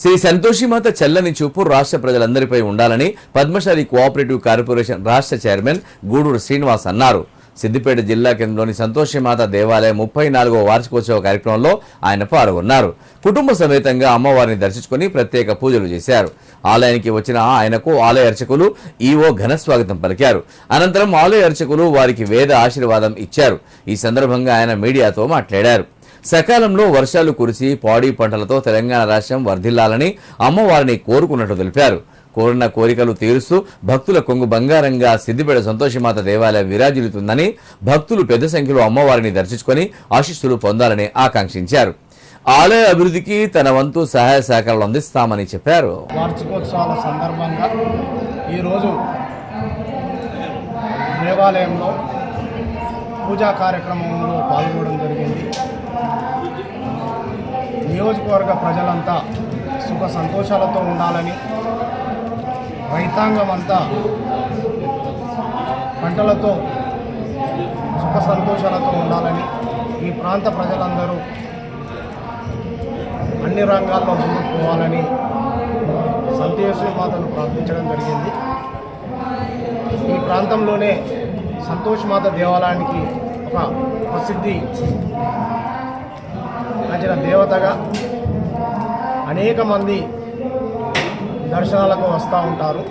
శ్రీ సంతోషిమాత చల్లని చూపు రాష్ట్ర ప్రజలందరిపై ఉండాలని పద్మశాలి కోఆపరేటివ్ కార్పొరేషన్ రాష్ట్ర చైర్మన్ గూడూరు శ్రీనివాస్ అన్నారు. సిద్దిపేట జిల్లా కేంద్రంలోని సంతోషిమాత దేవాలయం 34వ వార్షికోత్సవ కార్యక్రమంలో ఆయన పాల్గొన్నారు. కుటుంబ సమేతంగా అమ్మవారిని దర్శించుకుని ప్రత్యేక పూజలు చేశారు. ఆలయానికి వచ్చిన ఆయనకు ఆలయ అర్చకులు ఈవో ఘన స్వాగతం పలికారు. అనంతరం ఆలయ అర్చకులు వారికి వేద ఆశీర్వాదం ఇచ్చారు. ఈ సందర్భంగా ఆయన మీడియాతో మాట్లాడారు. సకాలంలో వర్షాలు కురిసి పాడి పంటలతో తెలంగాణ రాష్ట్రం వర్ధిల్లాలని అమ్మవారిని కోరుకున్నట్టు తెలిపారు. కోరిన కోరికలు తీరుస్తూ భక్తుల కొంగు బంగారంగా సిద్దిపేట సంతోషిమాత దేవాలయం విరాజిల్లుతుందని, భక్తులు పెద్ద సంఖ్యలో అమ్మవారిని దర్శించుకొని ఆశీస్సులు పొందాలని ఆకాంక్షించారు. ఆలయ అభివృద్ధికి తన వంతు సహాయ సహకారాలు అందిస్తామని చెప్పారు. వార్షికోత్సవాల సందర్భంగా ఈరోజు దేవాలయంలో పూజా కార్యక్రమంలో పాల్గొనడం జరిగింది. నియోజకవర్గ ప్రజలంతా సుఖ సంతోషాలతో ఉండాలని, రైతాంగం అంతా పంటలతో సుఖ సంతోషాలతో ఉండాలని, ఈ ప్రాంత ప్రజలందరూ అన్ని రంగాల్లో ముందుకు పోవాలని సంతోషిమాతను ప్రార్థించడం జరిగింది. ఈ ప్రాంతంలోనే సంతోషిమాత దేవాలయానికి ఒక ప్రసిద్ధి నచ్చిన దేవతగా అనేక మంది దర్శనాలకు వస్తూ ఉంటారు.